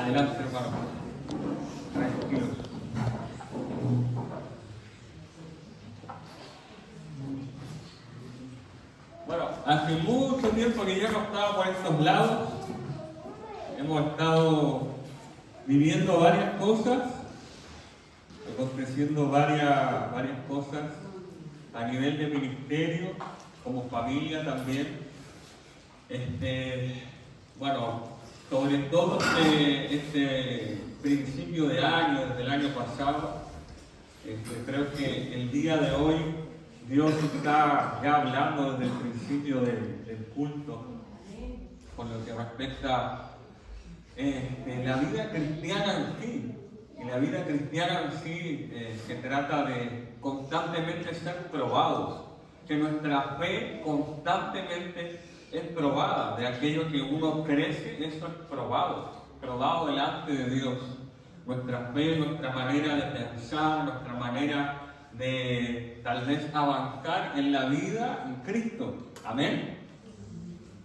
Adelante, hermano. Tranquilo. Bueno, hace mucho tiempo que yo no estaba por estos lados. Hemos estado viviendo varias cosas, aconteciendo varias cosas a nivel de ministerio, como familia también. Bueno, sobre todo este principio de año, desde el año pasado, creo que el día de hoy Dios está ya hablando desde el principio del culto con lo que respecta la vida cristiana en sí. Y la vida cristiana en sí se trata de constantemente ser probados, que nuestra fe constantemente es probada. De aquello que uno crece, eso es probado delante de Dios. Nuestra fe, nuestra manera de pensar, nuestra manera de tal vez avanzar en la vida en Cristo. Amén.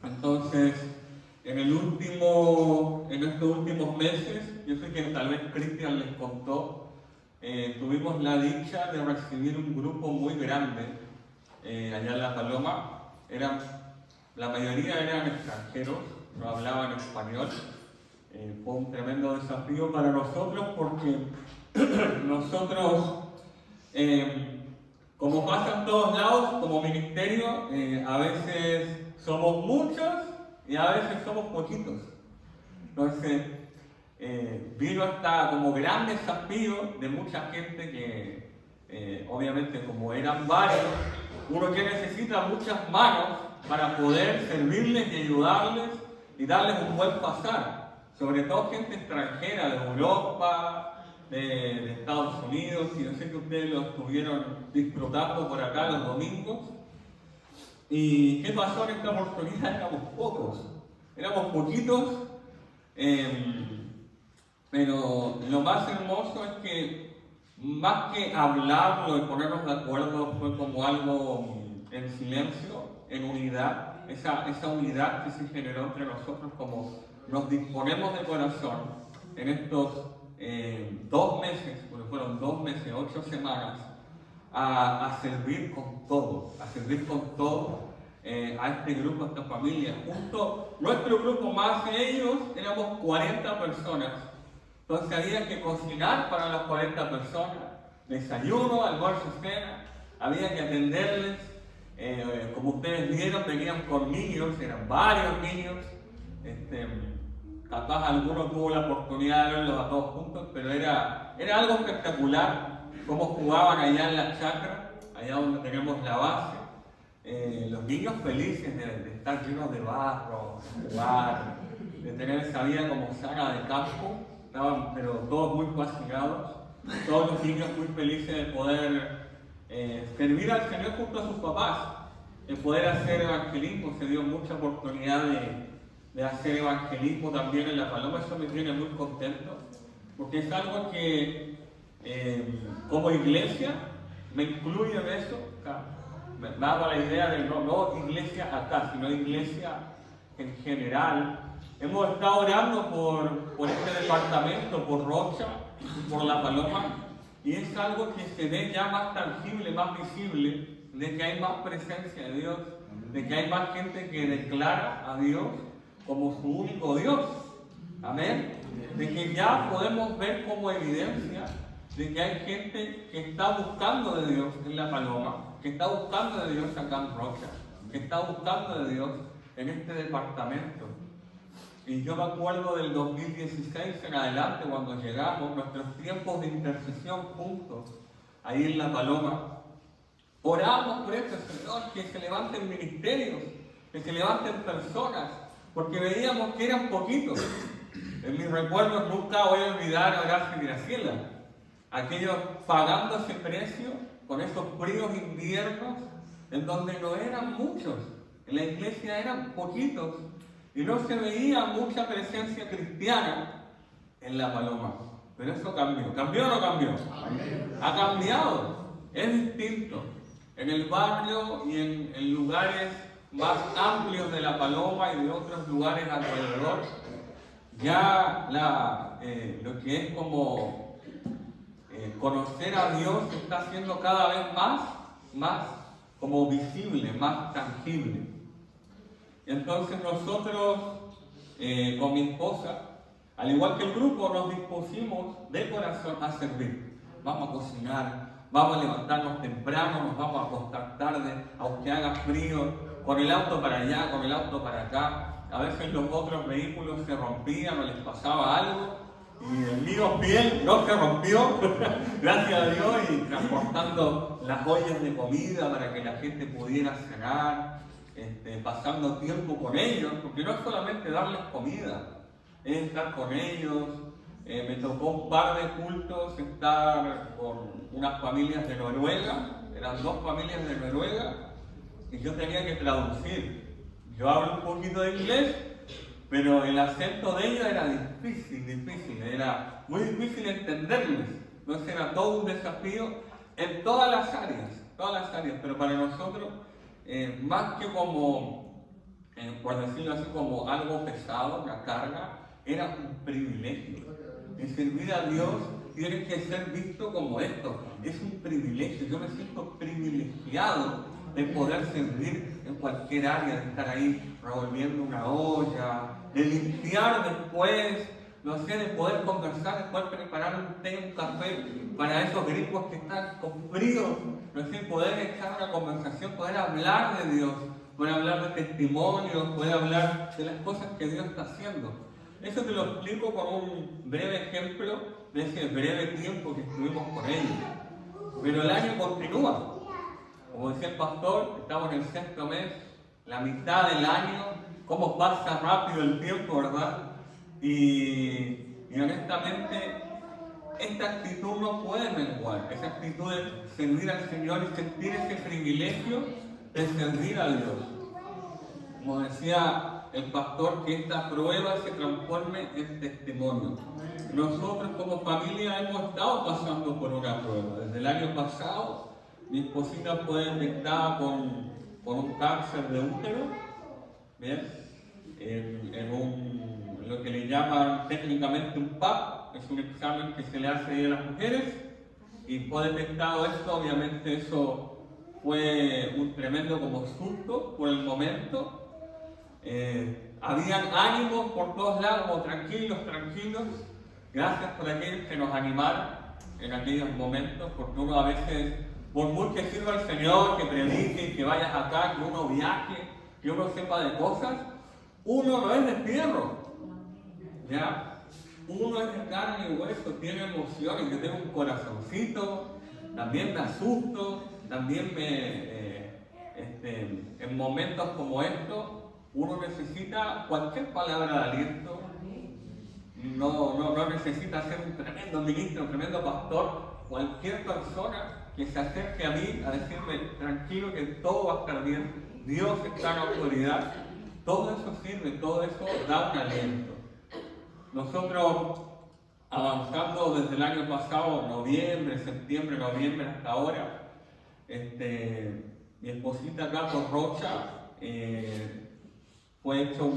Entonces, en estos últimos meses, yo sé que tal vez Cristian les contó, tuvimos la dicha de recibir un grupo muy grande allá en La Paloma. La mayoría eran extranjeros, no hablaban español. Fue un tremendo desafío para nosotros porque nosotros, como pasa en todos lados, como ministerio, a veces somos muchos y a veces somos poquitos. Entonces, vino hasta como gran desafío de mucha gente que, obviamente, como eran varios, uno que necesita muchas manos para poder servirles y ayudarles y darles un buen pasar. Sobre todo gente extranjera de Europa, de Estados Unidos, y yo sé que ustedes lo estuvieron disfrutando por acá los domingos. ¿Y qué pasó en esta oportunidad? Éramos poquitos, pero lo más hermoso es que más que hablarlo y ponernos de acuerdo, fue como algo en silencio, en unidad, esa unidad que se generó entre nosotros, como nos disponemos de corazón en estos 2 meses, porque fueron 2 meses, 8 semanas, a servir con todo, a este grupo, a esta familia. Justo nuestro grupo más ellos, éramos 40 personas. Entonces había que cocinar para las 40 personas, desayuno, almuerzo, cena, había que atenderles. Como ustedes vieron, venían con niños, eran varios niños. Capaz alguno tuvo la oportunidad de verlos a todos juntos, pero era algo espectacular cómo jugaban allá en la chacra, allá donde tenemos la base. Los niños felices de estar llenos de barro, de jugar, de tener esa vida como sana de campo. Estaban pero todos muy fascinados, todos los niños muy felices de poder servir al Señor junto a sus papás, de poder hacer evangelismo. Se dio mucha oportunidad de hacer evangelismo también en La Paloma. Eso me tiene muy contento, porque es algo que como iglesia me incluye en eso. Me daba la idea de no iglesia acá, sino iglesia en general. Hemos estado orando por este departamento, por Rocha, por La Paloma, y es algo que se ve ya más tangible, más visible, de que hay más presencia de Dios, de que hay más gente que declara a Dios como su único Dios. Amén. De que ya podemos ver como evidencia de que hay gente que está buscando de Dios en La Paloma, que está buscando de Dios acá en Rocha, que está buscando de Dios en este departamento. Y yo me acuerdo del 2016 en adelante, cuando llegamos, nuestros tiempos de intercesión juntos, ahí en La Paloma, oramos por eso, Señor, que se levanten ministerios, que se levanten personas, porque veíamos que eran poquitos. En mis recuerdos nunca voy a olvidar a Horacio y Graciela, aquellos pagando ese precio con esos fríos inviernos en donde no eran muchos, en la iglesia eran poquitos y no se veía mucha presencia cristiana en La Paloma. Pero eso cambió. ¿Cambió o no cambió? Amén. Ha cambiado, es distinto. En el barrio y en lugares más amplios de La Paloma y de otros lugares alrededor, ya lo que es como conocer a Dios se está haciendo cada vez más como visible, más tangible. Y entonces nosotros, con mi esposa, al igual que el grupo, nos dispusimos de corazón a servir. Vamos a cocinar, vamos a levantarnos temprano, nos vamos a acostar tarde, aunque haga frío, con el auto para allá, con el auto para acá. A veces los otros vehículos se rompían o les pasaba algo, y el mío fiel no se rompió, gracias a Dios, y transportando las ollas de comida para que la gente pudiera cenar, pasando tiempo con ellos, porque no es solamente darles comida, es estar con ellos. Me tocó un par de cultos estar con unas familias de Noruega, eran 2 familias de Noruega, y yo tenía que traducir. Yo hablo un poquito de inglés, pero el acento de ellos era difícil, era muy difícil entenderles. Entonces era todo un desafío en todas las áreas, pero para nosotros, más que como, por decirlo así, como algo pesado, una carga, era un privilegio. El servir a Dios tiene que ser visto como esto, es un privilegio. Yo me siento privilegiado de poder servir en cualquier área, de estar ahí revolviendo una olla, de limpiar después, no sé, de poder conversar, de poder preparar un té, un café para esos gringos que están con frío, no sé, poder echar una conversación, poder hablar de Dios, poder hablar de testimonios, poder hablar de las cosas que Dios está haciendo. Eso te lo explico con un breve ejemplo de ese breve tiempo que estuvimos con ellos. Pero el año continúa. Como decía el pastor, estamos en el 6º mes, la mitad del año, cómo pasa rápido el tiempo, ¿verdad? Y honestamente, esta actitud no puede menguar, esa actitud de servir al Señor y sentir ese privilegio de servir a Dios. Como decía el pastor, que esta prueba se transforme en testimonio. Nosotros como familia hemos estado pasando por una prueba. Desde el año pasado, mi esposita fue detectada con un cáncer de útero, ¿bien? En lo que le llaman técnicamente un PAP, es un examen que se le hace a las mujeres, y fue detectado esto. Obviamente eso fue un tremendo como susto por el momento. Habían ánimos por todos lados, como tranquilos, gracias por aquellos que nos animaron en aquellos momentos, porque uno a veces, por mucho que sirva al Señor, que predique, que vayas acá, que uno viaje, que uno sepa de cosas, uno no es de fierro, ¿ya? Uno es de carne y hueso, tiene emociones, yo tengo un corazoncito, también me asusto, también en momentos como estos, uno necesita cualquier palabra de aliento, no necesita ser un tremendo ministro, un tremendo pastor, cualquier persona que se acerque a mí a decirme tranquilo que todo va a estar bien, Dios está en autoridad, todo eso sirve, todo eso da un aliento. Nosotros avanzando desde el año pasado, noviembre, septiembre, noviembre hasta ahora, mi esposita acá por Rocha, fue hecho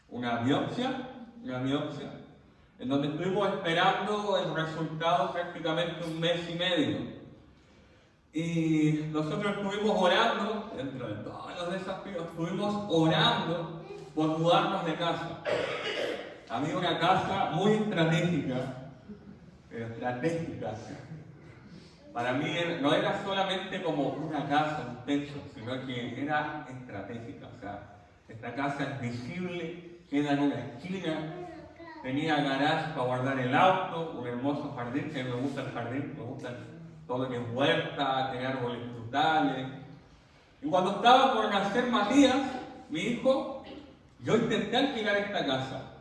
una biopsia, en donde estuvimos esperando el resultado prácticamente 1 mes y medio. Y nosotros estuvimos orando, dentro de todos los desafíos, estuvimos orando por mudarnos de casa. Había una casa muy estratégica, Para mí no era solamente como una casa, un techo, sino que era estratégica. O sea, esta casa es visible, queda en una esquina, tenía garage para guardar el auto, un hermoso jardín, que me gusta el jardín, me gusta todo lo que es huerta, tener árboles frutales. Y cuando estaba por nacer Matías, mi hijo, yo intenté alquilar esta casa.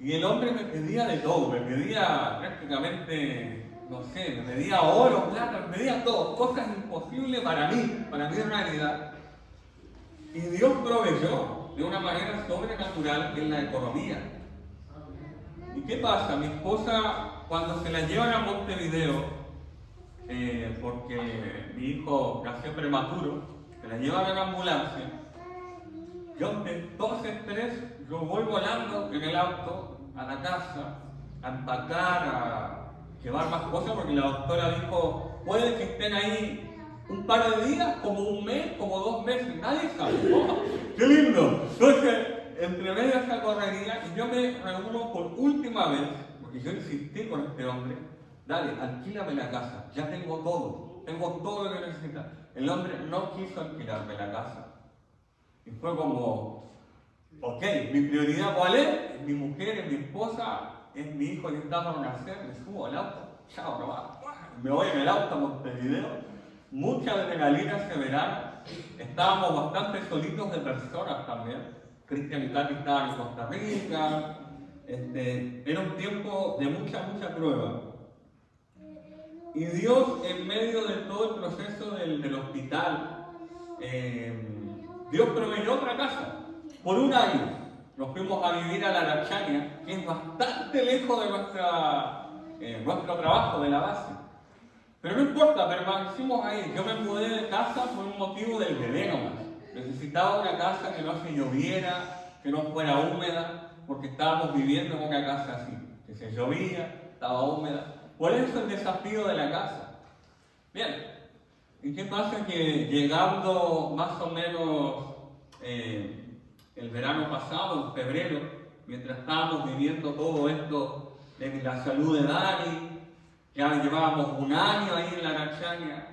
Y el hombre me pedía de todo, me pedía prácticamente, no sé, me pedía oro, plata, me pedía todo, cosas imposibles para mí realidad. Y Dios proveyó de una manera sobrenatural en la economía. ¿Y qué pasa? Mi esposa, cuando se la llevan a Montevideo, porque mi hijo nació prematuro, se la llevan a la ambulancia, yo de todo ese estrés yo voy volando en el auto a la casa, a empacar, a llevar más cosas, porque la doctora dijo, puede que estén ahí un par de días, como un mes, como 2 meses, nadie sabe. ¡Oh, ¡qué lindo! Entonces, entre medio de esa correría, y yo me reúno por última vez, porque yo insistí con este hombre, dale, alquílame la casa, ya tengo todo lo que necesita. El hombre no quiso alquilarme la casa. Y fue como, ok, mi prioridad ¿cuál es? Mi mujer, es mi esposa, es mi hijo que está por nacer, me subo al auto, chao, no va. Me voy en el auto a Montevideo, mucha adrenalina ese verano, estábamos bastante solitos de personas también. Cristian y Tati estaban en Costa Rica, era un tiempo de mucha prueba. Y Dios, en medio de todo el proceso del hospital, Dios proveyó otra casa. Por un año nos fuimos a vivir a la Araucanía, que es bastante lejos de nuestro trabajo, de la base. Pero no importa, permanecimos ahí. Yo me mudé de casa por un motivo del bebé nomás. Necesitaba una casa que no se lloviera, que no fuera húmeda, porque estábamos viviendo en una casa así, que se llovía, estaba húmeda. Por eso el desafío de la casa. Bien, ¿y qué pasa? Que llegando más o menos el verano pasado, en febrero, mientras estábamos viviendo todo esto de la salud de Dani, ya llevábamos un año ahí en la Araucanía,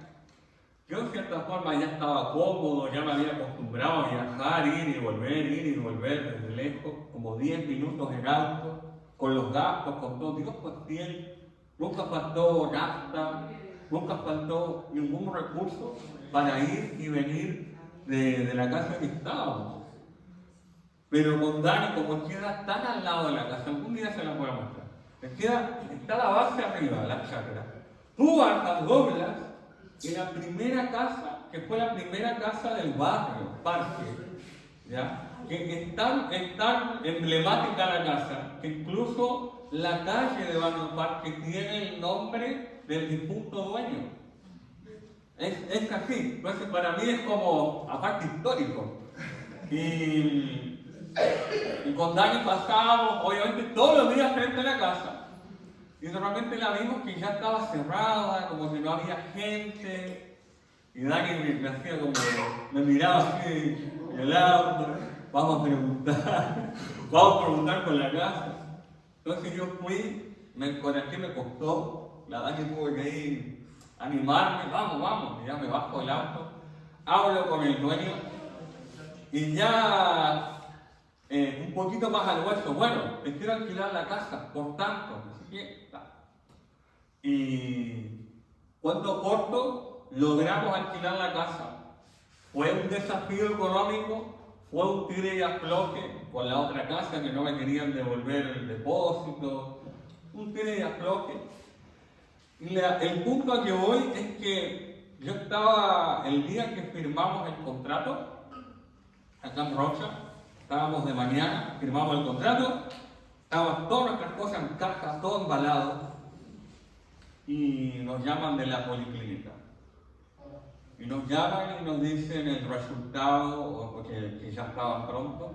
yo en cierta forma ya estaba cómodo, ya me había acostumbrado a viajar, ir y volver desde lejos, como 10 minutos en auto, con los gastos, con todo. Dios fue fiel, nunca faltó nafta, nunca faltó ningún recurso para ir y venir de la casa que estábamos. Pero con Dani, como queda tan al lado de la casa, algún día se la voy a mostrar. Está la base arriba, la chacra. Tú bajas, doblas, y la primera casa, que fue la primera casa del barrio, Parque, ¿ya? Que es tan emblemática la casa, que incluso la calle de Barrio Parque tiene el nombre del difunto dueño. Es así, entonces para mí es como, aparte histórico. Y con Dani pasábamos, obviamente, todos los días frente a la casa. Y normalmente la vimos que ya estaba cerrada, como que no había gente. Y Dani me hacía como, me miraba así en el auto, vamos a preguntar con la casa. Entonces yo fui, me encontré, me costó, la Dani tuvo que ir a animarme, vamos, y ya me bajo del auto, hablo con el dueño, y ya un poquito más al hueso, bueno, te quiero alquilar la casa, por tanto, así que, y cuando corto, logramos alquilar la casa. Fue un desafío económico, fue un tire y afloje con la otra casa que no me querían devolver el depósito, un tire y afloje. Y el punto a que voy es que yo estaba, el día que firmamos el contrato, acá en Rocha, estábamos de mañana, firmamos el contrato, estaban todas nuestras cosas en caja, todo embalado, y nos llaman de la policlínica. Y nos llaman y nos dicen el resultado, que ya estaban pronto.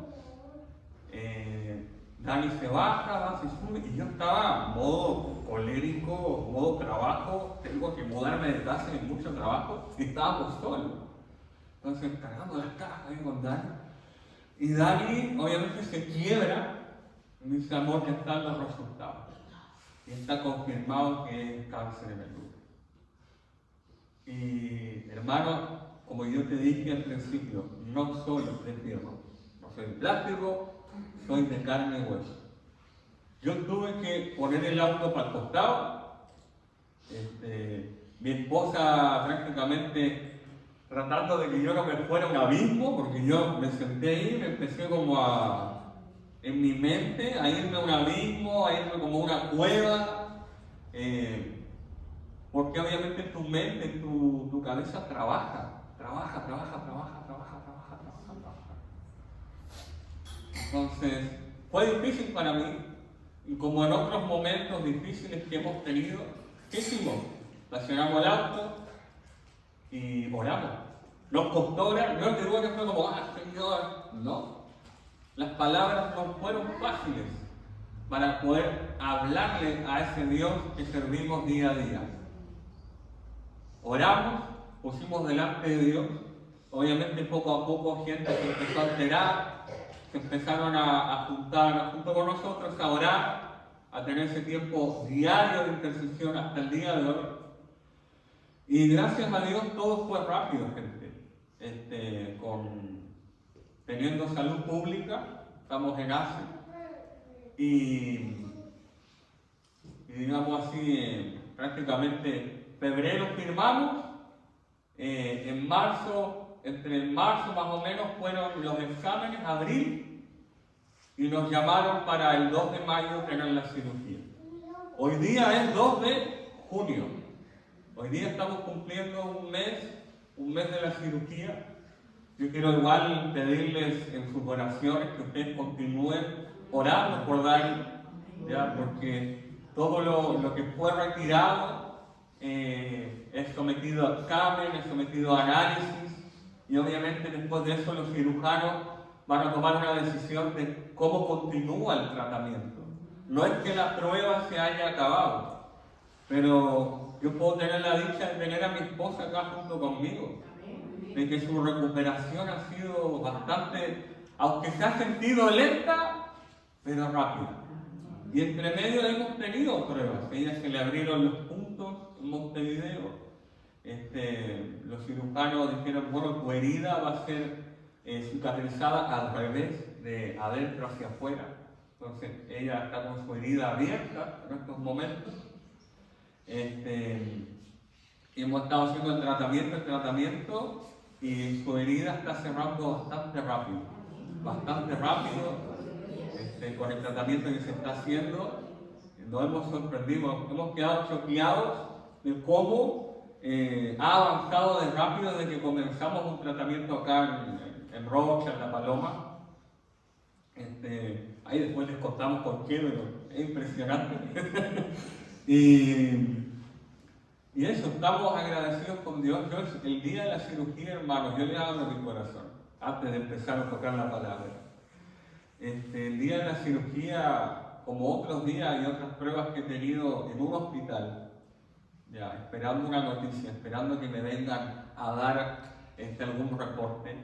Dani se baja, se sube, y yo estaba en modo colérico, modo trabajo, tengo que mudarme de casa, hay mucho trabajo, y estábamos solos. Entonces cargando las cajas ahí con Dani. Y Dani obviamente se quiebra y dice, amor, ya están los resultados. Y está confirmado que es cáncer en el útero. Y hermano, como yo te dije al principio, no soy de fierro, no soy de plástico, soy de carne y hueso. Yo tuve que poner el auto para el costado. Mi esposa prácticamente tratando de que yo no me fuera a un abismo, porque yo me senté ahí y me empecé como en mi mente, a irme a un abismo, a irme como a una cueva, porque obviamente tu mente, tu cabeza trabaja. Entonces, fue difícil para mí, y como en otros momentos difíciles que hemos tenido, ¿qué hicimos? Estacionamos el auto y oramos. Nos costó orar, no te digo que fue como, Señor, no. las palabras no fueron fáciles para poder hablarle a ese Dios que servimos día a día. Oramos, pusimos delante de Dios, obviamente poco a poco gente se empezó a enterar, se empezaron a juntar junto con nosotros a orar, a tener ese tiempo diario de intercesión hasta el día de hoy. Y gracias a Dios todo fue rápido, gente. Teniendo salud pública, estamos en ACE. Y digamos así, prácticamente febrero firmamos, en marzo, entre marzo más o menos fueron los exámenes, abril, y nos llamaron para el 2 de mayo tener la cirugía. Hoy día es 2 de junio. Hoy día estamos cumpliendo un mes de la cirugía. Yo quiero igual pedirles en sus oraciones que ustedes continúen orando por Dani, ¿ya? Porque todo lo que fue retirado es sometido a examen, es sometido a análisis, y obviamente después de eso los cirujanos van a tomar una decisión de cómo continúa el tratamiento. No es que la prueba se haya acabado, pero yo puedo tener la dicha de tener a mi esposa acá junto conmigo, de que su recuperación ha sido bastante, aunque se ha sentido lenta, pero rápida. Y entre medio hemos tenido pruebas. A ella se le abrieron los puntos en Montevideo. Los cirujanos dijeron, bueno, tu herida va a ser cicatrizada al revés, de adentro hacia afuera. Entonces ella está con su herida abierta en estos momentos. Y hemos estado haciendo el tratamiento, y su herida está cerrando bastante rápido. Con el tratamiento que se está haciendo, nos hemos sorprendido, hemos quedado choqueados de cómo ha avanzado de rápido desde que comenzamos un tratamiento acá en Rocha, en La Paloma. Ahí después les contamos por qué, pero es impresionante. Y eso, estamos agradecidos con Dios. El día de la cirugía, hermanos, yo le abro mi corazón, antes de empezar a tocar la palabra. El día de la cirugía, como otros días y otras pruebas que he tenido en un hospital, ya, esperando una noticia, esperando que me vengan a dar algún reporte,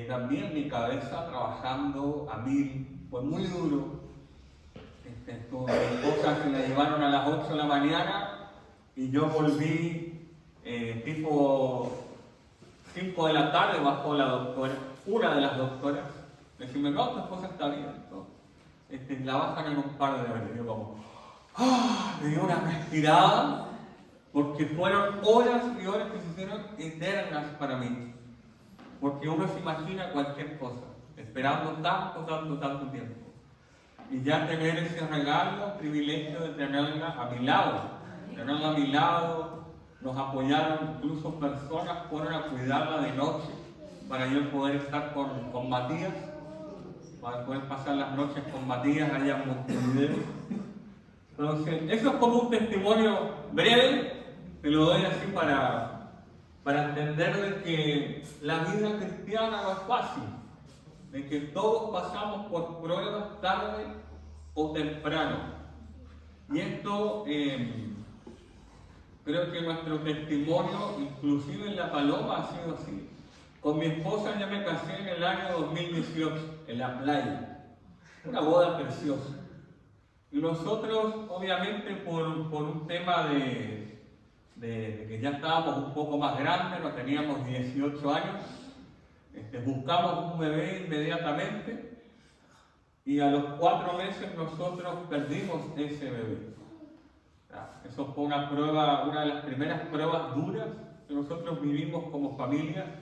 también mi cabeza trabajando a 1000, fue muy duro. Mi esposa se la llevaron a las 8 de la mañana y yo volví tipo 5 de la tarde, bajó la doctora, una de las doctoras. Decirme, no, tu esposa está bien, ¿no? La bajan en un par de horas. Yo como, me dio una respirada, porque fueron horas y horas que se hicieron eternas para mí. Porque uno se imagina cualquier cosa, esperando tanto tiempo. Y ya tener ese regalo, privilegio de tenerla a mi lado, nos apoyaron, incluso personas fueron a cuidarla de noche, para yo poder estar con Matías, para poder pasar las noches con Matías allá en Montevideo. Entonces, eso es como un testimonio breve, te lo doy así para entender de que la vida cristiana no es fácil, de que todos pasamos por pruebas tarde o temprano. Y esto, creo que nuestro testimonio, inclusive en La Paloma, ha sido así. Con mi esposa ya me casé en el año 2018, en la playa. Una boda preciosa. Y nosotros, obviamente, por un tema de que ya estábamos un poco más grandes, no teníamos 18 años, buscamos un bebé inmediatamente, y a los 4 meses nosotros perdimos ese bebé. Eso fue una de las primeras pruebas duras que nosotros vivimos como familia.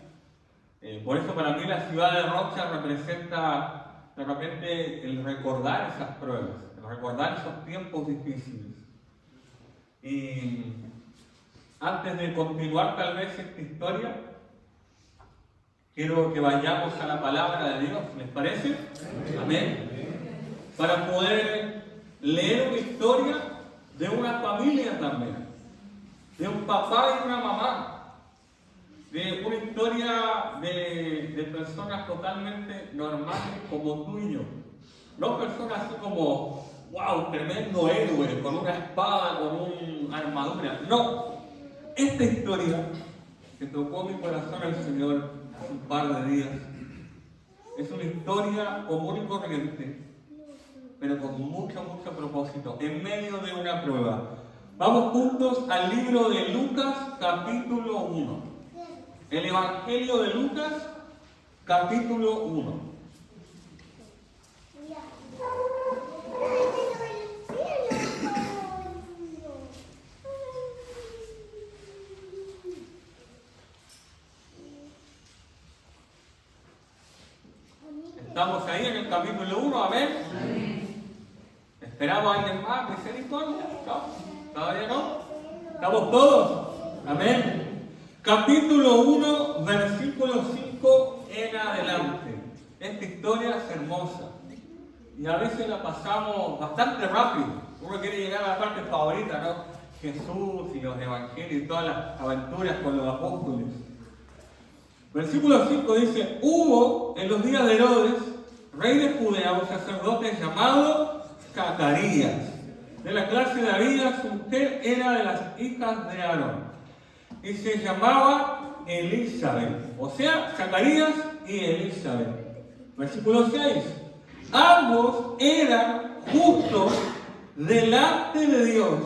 Por eso para mí la ciudad de Rocha representa de repente el recordar esas pruebas, el recordar esos tiempos difíciles. Y antes de continuar tal vez esta historia, quiero que vayamos a la palabra de Dios, ¿les parece? Amén. Para poder leer una historia de una familia también, de un papá y una mamá, de una historia de personas totalmente normales como tú y yo. No personas así como, wow, tremendo héroe, con una espada, con una armadura. No, esta historia que tocó mi corazón el Señor hace un par de días es una historia común y corriente, pero con mucho propósito, en medio de una prueba. Vamos juntos al libro de Lucas, capítulo 1. El Evangelio de Lucas, capítulo 1. Estamos ahí en el capítulo 1, amén. ¿Esperamos a alguien más? ¿Misericordia? ¿No? ¿Todavía no? ¿Estamos todos? Amén. Capítulo 1, versículo 5 en adelante. Esta historia es hermosa y a veces la pasamos bastante rápido. Uno quiere llegar a la parte favorita, ¿no? Jesús y los evangelios y todas las aventuras con los apóstoles. Versículo 5 dice: hubo en los días de Herodes, rey de Judea, un sacerdote llamado Zacarías, de la clase de Abías. Su mujer era de las hijas de Aarón y se llamaba Elizabeth. O sea, Zacarías y Elizabeth. Versículo 6. Ambos eran justos delante de Dios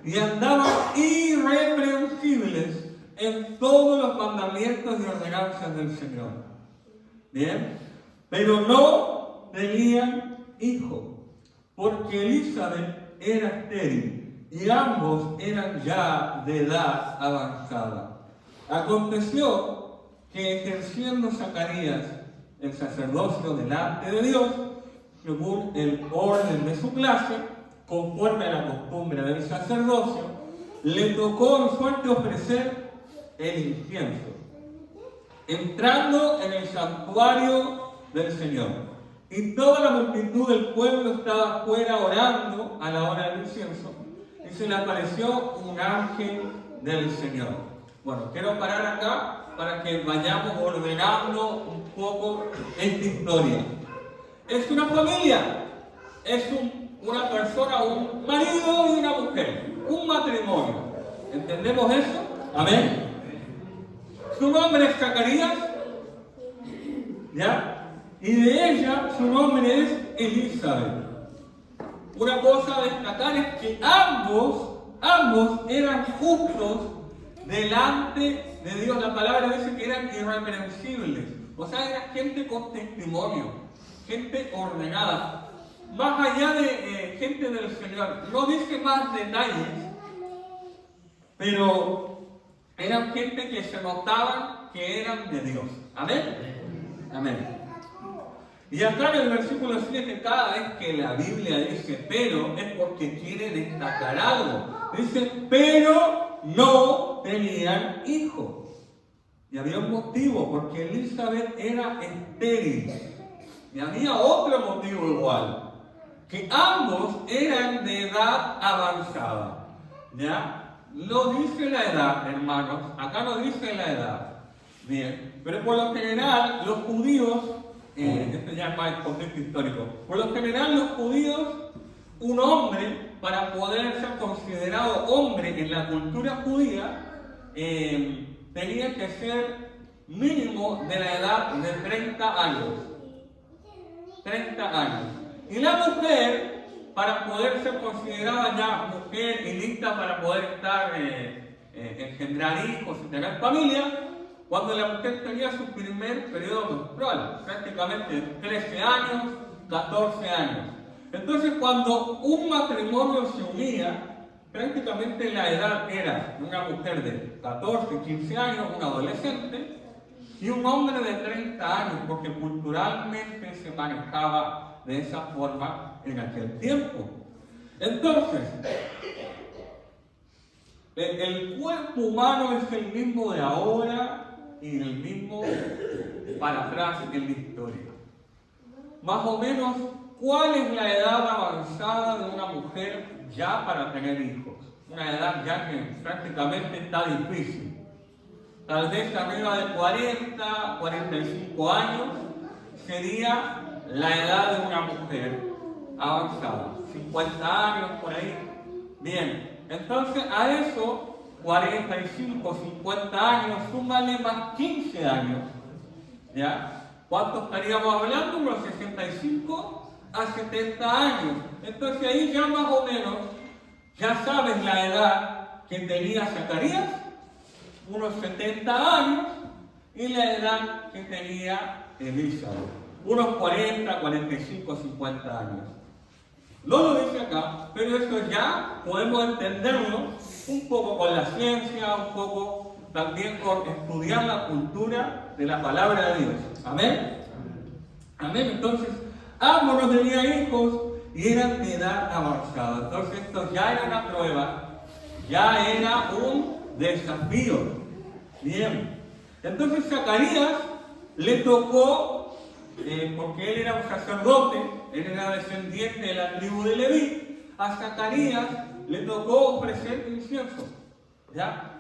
y andaban irreprensibles en todos los mandamientos y ordenanzas del Señor. Bien, pero no tenían hijo, porque Elizabeth era estéril y ambos eran ya de edad avanzada. Aconteció que ejerciendo Zacarías el sacerdocio delante de Dios, según el orden de su clase, conforme a la costumbre del sacerdocio, le tocó en suerte ofrecer el incienso, entrando en el santuario del Señor. Y toda la multitud del pueblo estaba afuera orando a la hora del incienso, y se le apareció un ángel del Señor. Bueno, quiero parar acá para que vayamos ordenando un poco esta historia. Es una familia, es una persona, un marido y una mujer, un matrimonio. ¿Entendemos eso? Amén. Su nombre es Zacarías, ¿ya? Y de ella su nombre es Elizabeth. Una cosa a destacar es que ambos eran justos delante de Dios. La palabra dice que eran irreprensibles. O sea, era gente con testimonio, gente ordenada. Más allá de gente del Señor, no dice más detalles, pero eran gente que se notaban que eran de Dios. Amén. Amén. Y acá en el versículo 7, cada vez que la Biblia dice pero, es porque quiere destacar algo. Dice, pero no tenían hijo. Y había un motivo, porque Elizabeth era estéril. Y había otro motivo igual, que ambos eran de edad avanzada. ¿Ya? No dice la edad, hermanos, acá no dice la edad. Bien, pero por lo general los judíos, esto ya es más contexto histórico, por lo general los judíos, un hombre, para poder ser considerado hombre en la cultura judía, tenía que ser mínimo de la edad de 30 años. 30 años. Y la mujer, para poder ser considerada ya mujer y lista para poder estar, engendrar hijos y tener familia, cuando la mujer tenía su primer periodo menstrual, prácticamente 13 años, 14 años. Entonces, cuando un matrimonio se unía, prácticamente la edad era de una mujer de 14, 15 años, un adolescente, y un hombre de 30 años, porque culturalmente se manejaba de esa forma en aquel tiempo. Entonces, el cuerpo humano es el mismo de ahora y el mismo para atrás en la historia. Más o menos, ¿cuál es la edad avanzada de una mujer ya para tener hijos? Una edad ya que prácticamente está difícil. tal vez arriba de 40, 45 años, sería la edad de una mujer avanzada, 50 años por ahí. Bien, entonces a eso, 45, 50 años, súmale más 15 años, ¿ya? ¿Cuánto estaríamos hablando? Unos 65 a 70 años. Entonces ahí ya más o menos, ya sabes la edad que tenía Zacarías, unos 70 años, y la edad que tenía Elizabeth, unos 40, 45, 50 años. No lo dice acá, pero eso ya podemos entenderlo un poco con la ciencia, un poco también con estudiar la cultura de la palabra de Dios. Amén. Amén. Entonces, ambos no tenían hijos y eran de edad avanzada. Entonces, esto ya era una prueba, ya era un desafío. Bien. Entonces, Zacarías le tocó, porque él era un sacerdote, él era descendiente de la tribu de Leví, a Zacarías le tocó ofrecer incienso. ¿Ya?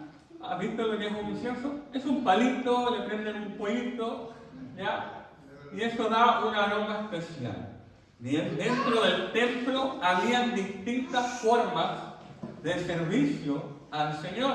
¿Has visto lo que es un incienso? Es un palito, le prenden un pollito, ¿ya? Y eso da un aroma especial. Bien, dentro del templo habían distintas formas de servicio al Señor.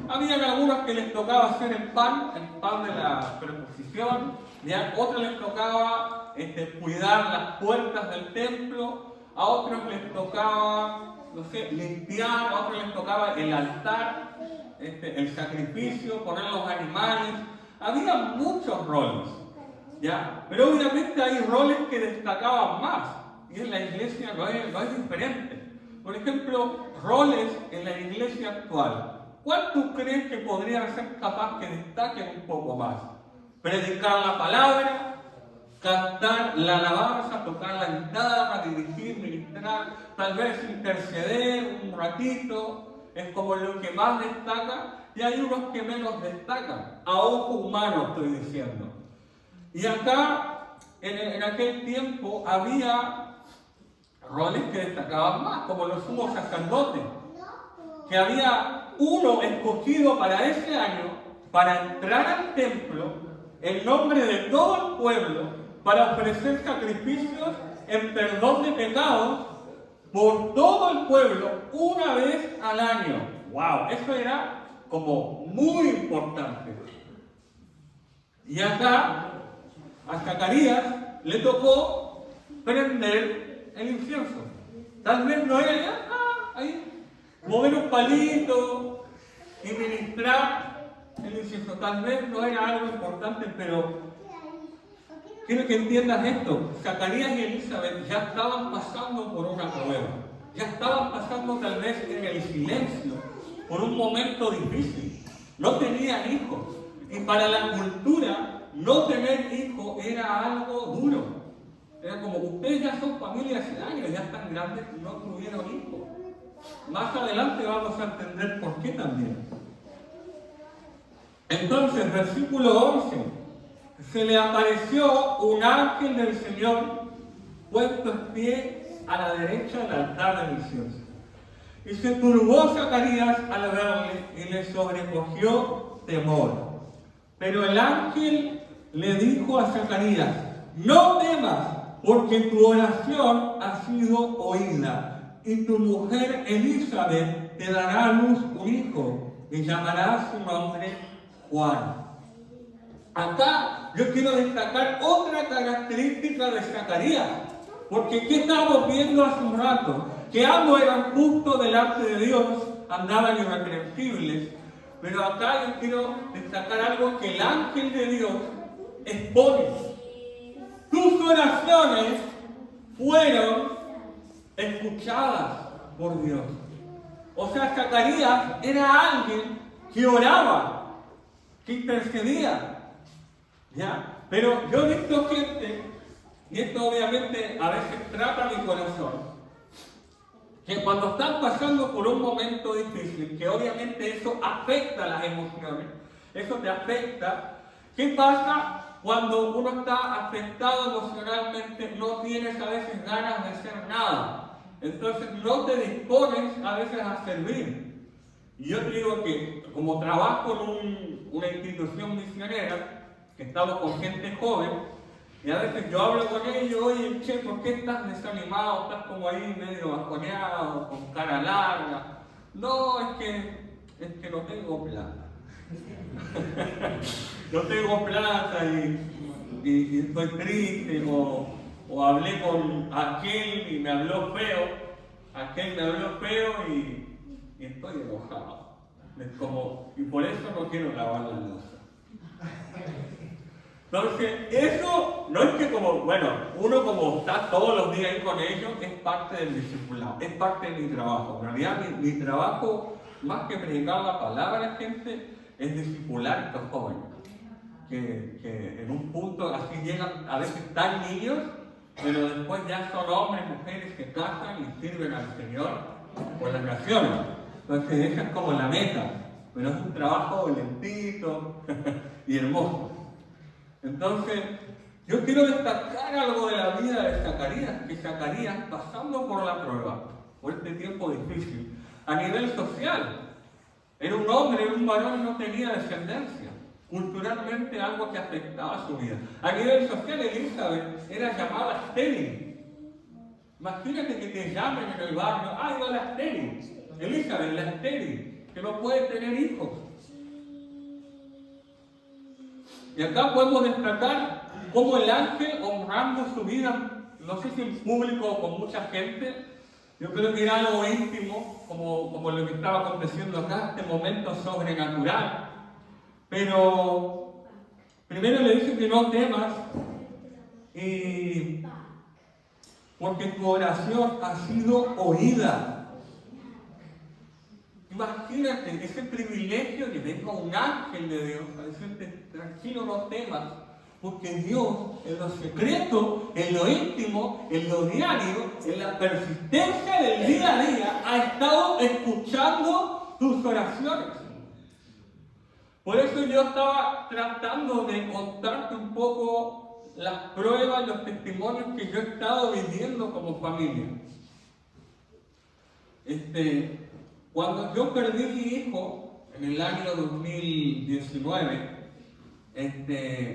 Habían algunos que les tocaba hacer el pan de la preposición, ¿ya? Otros les tocaba cuidar las puertas del templo, a otros les tocaba, no sé, limpiar, a otros les tocaba el altar, el sacrificio, poner los animales. Había muchos roles, ¿ya? Pero obviamente hay roles que destacaban más, y en la iglesia no es diferente. Por ejemplo, roles en la iglesia actual. ¿Cuál tú crees que podría ser capaz que destaquen un poco más? Predicar la palabra, cantar la alabanza, tocar la guitarra, dirigir, ministrar, tal vez interceder un ratito, es como lo que más destaca, y hay unos que menos destacan, a ojo humano estoy diciendo. Y acá, en aquel tiempo, había roles que destacaban más, como los sumos sacerdotes, que había uno escogido para ese año, para entrar al templo, en nombre de todo el pueblo, para ofrecer sacrificios en perdón de pecados por todo el pueblo una vez al año. ¡Wow! Eso era como muy importante. Y acá, a Zacarías le tocó prender el incienso. Tal vez no era ya, ahí, mover un palito y ministrar el incienso. Tal vez no era algo importante, pero quiero que entiendas esto. Zacarías y Elizabeth ya estaban pasando por una prueba. Ya estaban pasando tal vez en el silencio, por un momento difícil. No tenían hijos. Y para la cultura, no tener hijos era algo duro. Era como, ustedes ya son familia hace años, ya están grandes y no tuvieron hijos. Más adelante vamos a entender por qué también. Entonces, versículo 11. Se le apareció un ángel del Señor puesto en pie a la derecha del altar del incienso. Y se turbó Zacarías al verle y le sobrecogió temor. Pero el ángel le dijo a Zacarías: no temas, porque tu oración ha sido oída, y tu mujer Elizabeth te dará a luz un hijo, y llamarás su nombre Juan. Acá yo quiero destacar otra característica de Zacarías, porque ¿qué estábamos viendo hace un rato? Que ambos eran justos delante de Dios, andaban irreprensibles, pero acá yo quiero destacar algo que el ángel de Dios expone. Tus oraciones fueron escuchadas por Dios. O sea, Zacarías era alguien que oraba, que intercedía. ¿Ya? Pero yo he visto gente, y esto obviamente a veces trata mi corazón, que cuando están pasando por un momento difícil, que obviamente eso afecta las emociones, eso te afecta. ¿Qué pasa cuando uno está afectado emocionalmente? No tienes a veces ganas de hacer nada. Entonces no te dispones a veces a servir. Y yo te digo que como trabajo en una institución misionera, que estamos con gente joven, y a veces yo hablo con ellos, oye, che, ¿por qué estás desanimado? Estás como ahí medio bajoneado, con cara larga. No, es que no tengo plata. No tengo plata y estoy triste, o hablé con aquel y me habló feo, y estoy enojado. Y por eso no quiero lavar la loza. Entonces, eso no es que uno como está todos los días ahí con ellos, es parte del discipulado, es parte de mi trabajo. En realidad, mi trabajo, más que predicar la palabra a la gente, es discipular a estos jóvenes. Que en un punto así llegan, a veces están niños, pero después ya son hombres, mujeres que casan y sirven al Señor por las naciones. Entonces, esa es como la meta, pero es un trabajo lentito y hermoso. Entonces, yo quiero destacar algo de la vida de Zacarías, que Zacarías, pasando por la prueba, por este tiempo difícil, a nivel social, era un hombre, era un varón y no tenía descendencia. Culturalmente algo que afectaba su vida. A nivel social, Elizabeth era llamada estéril. Imagínate que te llamen en el barrio, ¡ay, va la estéril! Elizabeth, la estéril, que no puede tener hijos. Y acá podemos destacar cómo el ángel, honrando su vida, no sé si en público o con mucha gente, yo creo que era algo íntimo, como lo que estaba aconteciendo acá, este momento sobrenatural. Pero primero le dice que no temas, porque tu oración ha sido oída. Imagínate ese privilegio de venga un ángel de Dios a decirte, tranquilo, no temas, porque Dios en lo secreto, en lo íntimo, en lo diario, en la persistencia del día a día, ha estado escuchando tus oraciones. Por eso yo estaba tratando de contarte un poco las pruebas, los testimonios que yo he estado viviendo como familia. Cuando yo perdí a mi hijo en el año 2019,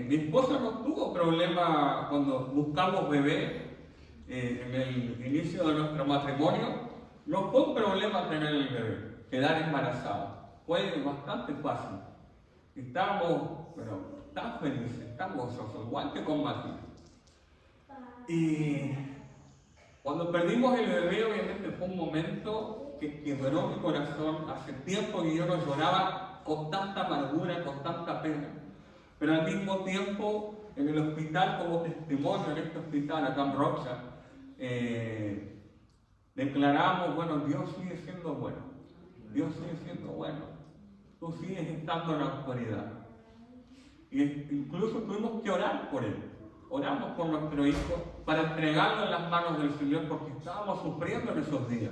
mi esposa no tuvo problema cuando buscamos bebé en el inicio de nuestro matrimonio. No fue un problema tener el bebé, quedar embarazada. Fue bastante fácil. Estábamos, tan felices, tan gozosos, igual que con Matilde. Y cuando perdimos el bebé, obviamente fue un momento que quebró mi corazón. Hace tiempo que yo no lloraba con tanta amargura, con tanta pena. Pero al mismo tiempo, en el hospital, como testimonio, en este hospital acá en Rocha, declaramos, Dios sigue siendo bueno. Dios sigue siendo bueno. Tú sigues estando en la autoridad. Y incluso tuvimos que orar por él. Oramos por nuestro hijo para entregarlo en las manos del Señor porque estábamos sufriendo en esos días.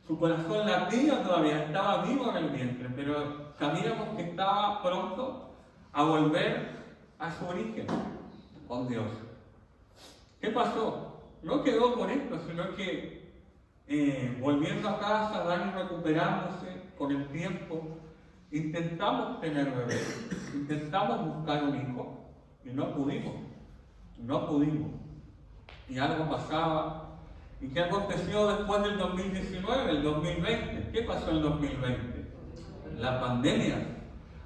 Su corazón latía todavía, estaba vivo en el vientre, pero sabíamos que estaba pronto a volver a su origen con Dios. ¿Qué pasó? No quedó con esto, sino que volviendo a casa, Dani recuperándose con el tiempo, intentamos tener bebé, intentamos buscar un hijo y no pudimos. Y algo pasaba. ¿Y qué aconteció después del 2019, el 2020? ¿Qué pasó en el 2020? La pandemia.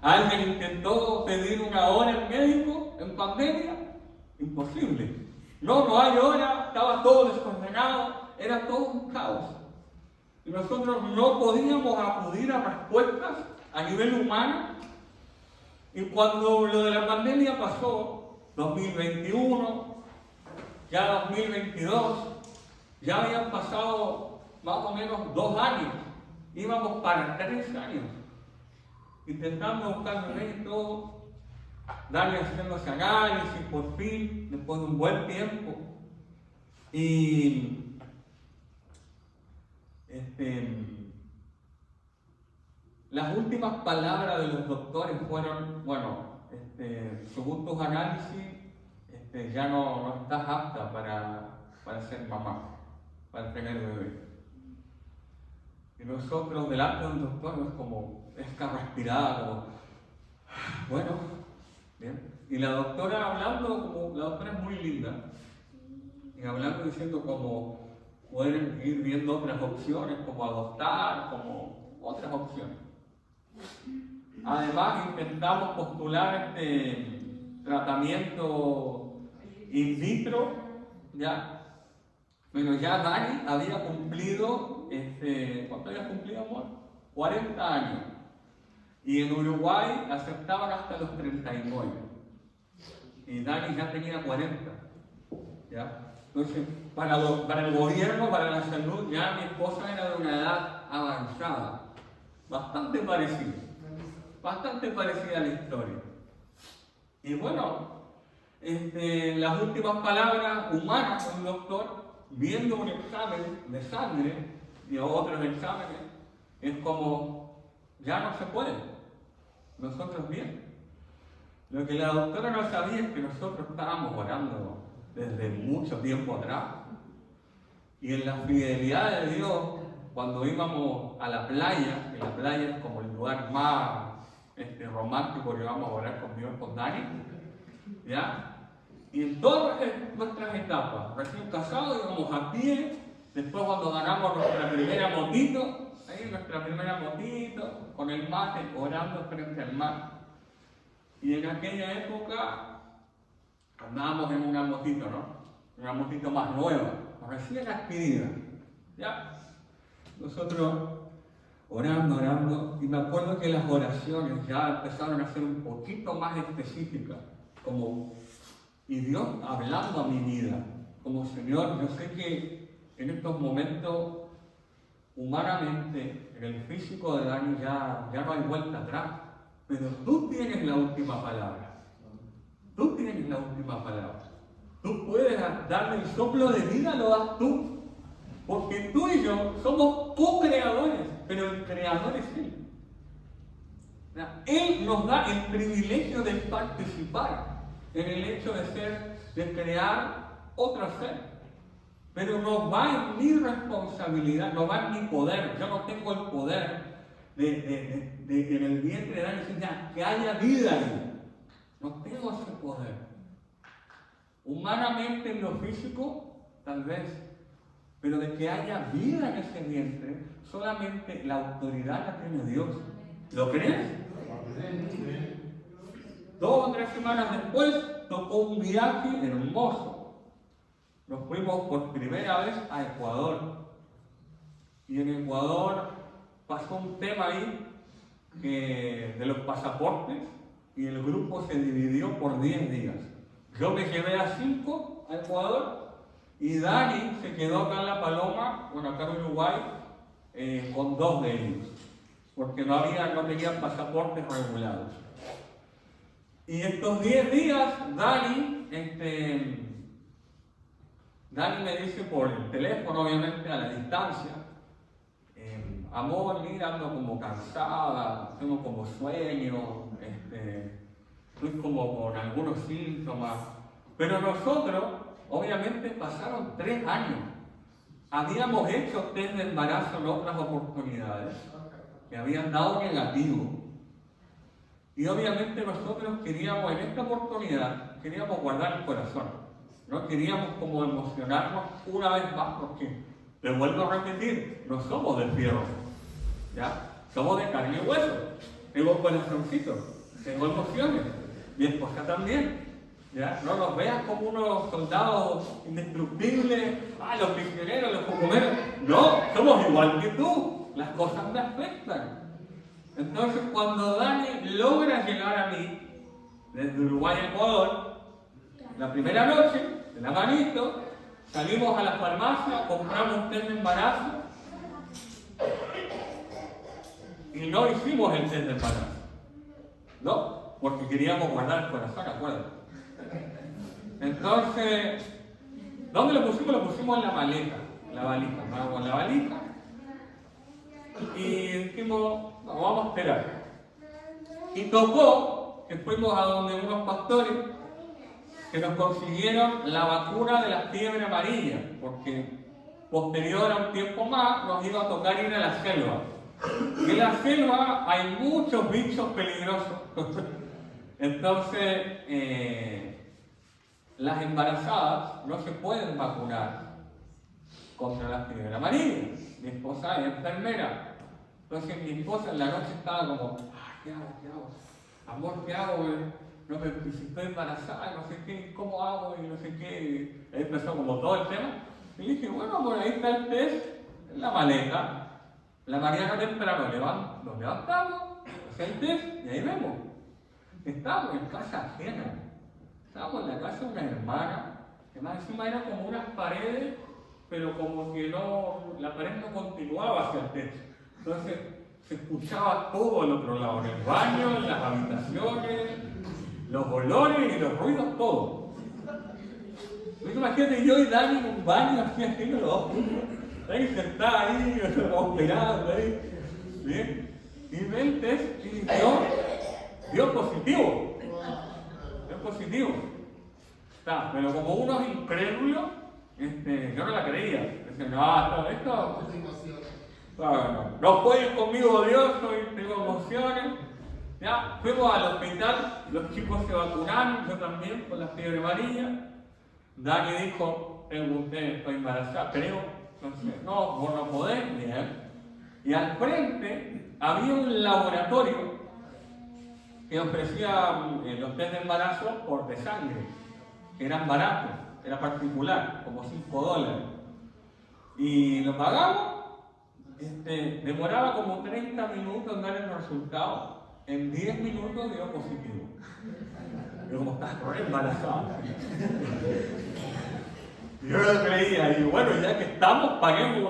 ¿Alguien intentó pedir una hora al médico en pandemia? Imposible. No hay hora, estaba todo desordenado, era todo un caos. Y nosotros no podíamos acudir a respuestas a nivel humano. Y cuando lo de la pandemia pasó, 2021, ya 2022, ya habían pasado más o menos 2 años, íbamos para 3 años, intentando buscar bebé y todo, Dani haciéndose análisis por fin, después de un buen tiempo. Y las últimas palabras de los doctores fueron, según tus análisis, ya no estás apta para ser mamá, para tener bebé. Y nosotros delante del doctor es como esta respirada, como, bueno, bien. Y la doctora hablando, como la doctora es muy linda, y hablando diciendo como pueden ir viendo otras opciones, como adoptar, como otras opciones. Además intentamos postular este tratamiento in vitro, ¿ya? Pero ya Dani había cumplido, ¿cuánto había cumplido, amor? 40 años. Y en Uruguay aceptaban hasta los 39. Y Dani ya tenía 40. ¿Ya? Entonces, para el gobierno, para la salud, ya mi esposa era de una edad avanzada. Bastante parecida a la historia. Y bueno, las últimas palabras humanas con el doctor, viendo un examen de sangre y otros exámenes, es como, ya no se puede, nosotros bien. Lo que la doctora no sabía es que nosotros estábamos orando desde mucho tiempo atrás, y en la fidelidad de Dios, cuando íbamos a la playa, que la playa es como el lugar más romántico que vamos a orar con Dios, con Dani, ¿ya? Y en todas nuestras etapas, recién casados íbamos a pie, después cuando ganamos nuestra primera motito, con el mate, orando frente al mar. Y en aquella época andábamos en una motito, ¿no? Una motito más nueva, recién adquirida, ¿ya? Nosotros orando, y me acuerdo que las oraciones ya empezaron a ser un poquito más específicas, como, y Dios hablando a mi vida, como Señor, yo sé que en estos momentos, humanamente, en el físico de Dani ya no hay vuelta atrás, pero tú tienes la última palabra. Tú tienes la última palabra. Tú puedes darle el soplo de vida, lo das tú. Porque tú y yo somos co-creadores, pero el creador es Él. Él nos da el privilegio de participar en el hecho de crear otro ser. Pero no va en mi responsabilidad, no va en mi poder. Yo no tengo el poder de en el vientre de Dani decir que haya vida ahí. No tengo ese poder. Humanamente en lo físico, tal vez, pero de que haya vida en ese vientre, solamente la autoridad la tiene Dios. ¿Lo crees? 2 o 3 semanas después tocó un viaje hermoso. Nos fuimos por primera vez a Ecuador. Y en Ecuador pasó un tema ahí de los pasaportes, y el grupo se dividió por 10 días. Yo me llevé a 5 a Ecuador, y Dani se quedó acá en La Paloma, acá en Uruguay, con 2 de ellos, porque no tenían pasaportes regulados. Y estos 10 días, Dani me dice por el teléfono, obviamente a la distancia, amor, mira, ando como cansada, tengo como sueño, estoy como con algunos síntomas. Pero nosotros, obviamente, pasaron 3 años. Habíamos hecho test de embarazo en otras oportunidades que habían dado negativo. Y obviamente nosotros queríamos, en esta oportunidad, queríamos guardar el corazón. No queríamos como emocionarnos una vez más, porque, les vuelvo a repetir, no somos de fierro, ¿ya? Somos de carne y hueso. Tengo corazoncito, tengo emociones, mi esposa también, ¿ya? No nos veas como unos soldados indestructibles, los prisioneros, los cocomeros. No, somos igual que tú, las cosas me afectan. Entonces, cuando Dani logra llegar a mí, desde Uruguay a Ecuador, la primera noche, de la manito, salimos a la farmacia, compramos test de embarazo, y no hicimos el test de embarazo. ¿No? Porque queríamos guardar el corazón, acuérdate. Entonces, ¿dónde lo pusimos? Lo pusimos en la maleta, la valija. Vamos en la valija. Y dijimos, no, vamos a esperar. Y tocó que fuimos a donde unos pastores que nos consiguieron la vacuna de la fiebre amarilla, porque posterior a un tiempo más, nos iba a tocar ir a la selva. Y en la selva hay muchos bichos peligrosos. Entonces, las embarazadas no se pueden vacunar contra la fiebre amarilla. Mi esposa es enfermera. Entonces mi esposa en la noche estaba como, ¿qué hago? Amor, ¿qué hago? No me, si estoy embarazada, no sé qué, ¿cómo hago? Y no sé qué. Ahí empezó como todo el tema. Y dije, bueno, por ahí está el test en la maleta. La mañana temprano nos levantamos, hacemos el test y ahí vemos. Estábamos en casa ajena. Estábamos en la casa de una hermana, que más encima era como unas paredes, pero como que no, la pared no continuaba hacia el techo. Entonces se escuchaba todo al otro lado, en el baño, en las habitaciones, los olores y los ruidos, todo. Imagínate yo y Dani en un baño así haciendo los dos juntos, ahí sentada ahí, operando ahí, ¿bien? Y ve el test y dio positivo. Dio positivo. Está, pero como unos incrédulos, yo no la creía. Decía, no, esto. No puedes conmigo, Dios, tengo emociones. Ya, fuimos al hospital, los chicos se vacunaron, yo también, con la fiebre amarilla. Dani dijo, estoy embarazada, creo. Entonces, no, vos no podés, bien. Y al frente había un laboratorio que ofrecía los test de embarazo por de sangre, que eran baratos, era particular, como $5. Y lo pagamos, demoraba como 30 minutos en dar el resultado, en 10 minutos dio positivo. Yo como estás embarazado. Yo lo creía, y bueno, ya que estamos, paguemos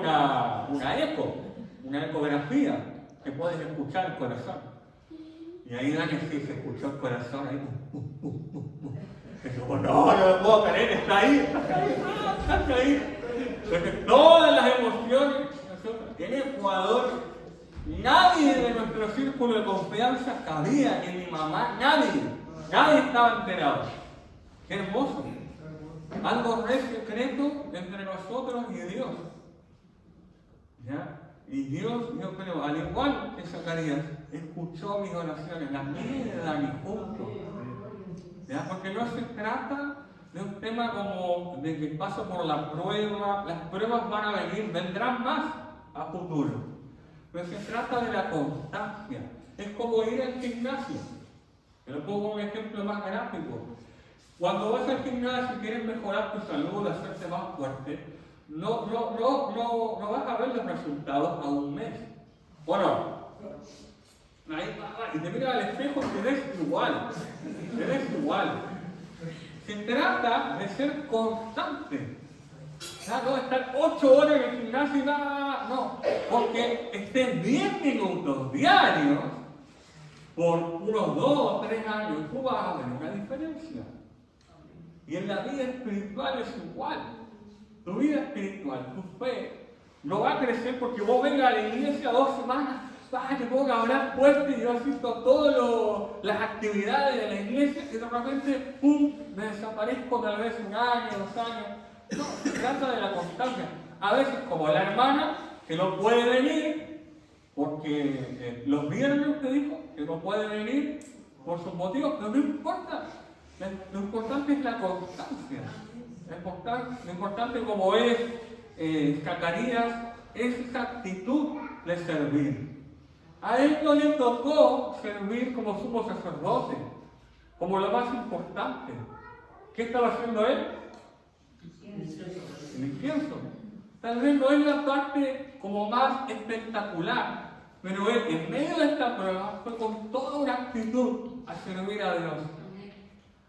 una ecografía, que puedes escuchar el corazón. Y ahí Dani sí se escuchó el corazón ahí. Y dijo, no me puedo creer, está ahí. Entonces todas las emociones, nosotros en Ecuador, nadie de nuestro círculo de confianza sabía, ni mi mamá, nadie estaba enterado. Qué hermoso. Algo re secreto entre nosotros y Dios. ¿Ya? Y Dios, yo creo, al igual que Zacarías, escuchó mis oraciones, las mías de Dani juntos. ¿Ya? Porque no se trata de un tema como de que paso por la prueba, las pruebas van a venir, vendrán más a futuro. Pero se trata de la constancia. Es como ir al gimnasio. Te lo pongo un ejemplo más gráfico. Cuando vas al gimnasio y quieres mejorar tu salud, hacerte más fuerte, no vas a ver los resultados a un mes. ¿O no? Y te miras al espejo y te ves igual. Se trata de ser constante. No estar 8 horas en el gimnasio y nada, no. Porque estés 10 minutos diarios por unos 2 o 3 años, tú vas a ver una diferencia. Y en la vida espiritual es igual. Tu vida espiritual, tu fe, no va a crecer porque vos vengas a la iglesia 2 semanas, te pongo a orar fuerte y yo asisto a todas las actividades de la iglesia y de repente, ¡pum!, me desaparezco tal vez 1 año, 2 años. No, se trata de la constancia. A veces como la hermana que no puede venir, porque los viernes te dijo que no puede venir por sus motivos, pero no importa. Lo importante es la constancia. Lo importante como es Zacarías, es esa actitud de servir. A él no le tocó servir como sumo sacerdote, como lo más importante. ¿Qué estaba haciendo él? El incienso. Tal vez no es la parte como más espectacular, pero él en medio de esta prueba fue con toda una actitud a servir a Dios,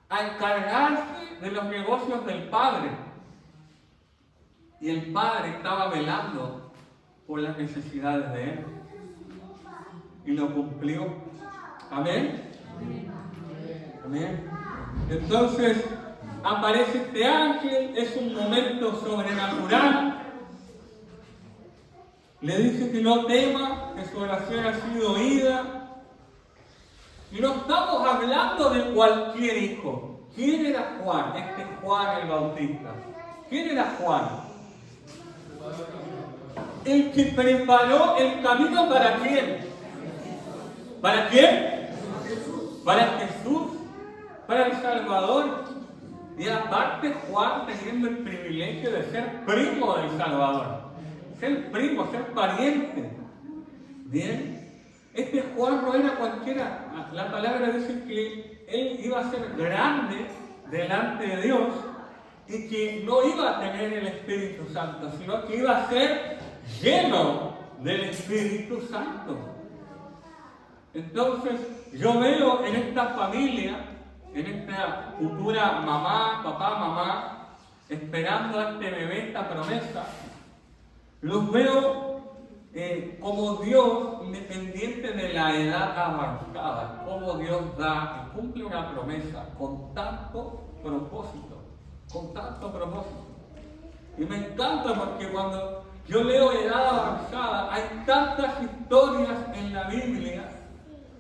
a encargarse de los negocios del Padre. Y el Padre estaba velando por las necesidades de él. Y lo cumplió. Amén. Amén. Entonces aparece este ángel, es un momento sobrenatural. Le dice que no tema, que su oración ha sido oída. Y no estamos hablando de cualquier hijo. ¿Quién era Juan? Este Juan el Bautista. ¿Quién era Juan? El que preparó el camino ¿para quién? ¿Para quién? Para Jesús, para el Salvador. Y aparte Juan teniendo el privilegio de ser primo del Salvador. Ser primo, ser pariente. Bien. Este Juan no era cualquiera. La palabra dice que él iba a ser grande delante de Dios y que no iba a tener el Espíritu Santo, sino que iba a ser lleno del Espíritu Santo. Entonces, yo veo en esta familia, en esta futura mamá, papá, mamá, esperando a este bebé, esta promesa, los veo como Dios, independiente de la edad avanzada, como Dios da y cumple una promesa con tanto propósito, con tanto propósito. Y me encanta porque cuando yo leo edad avanzada, hay tantas historias en la Biblia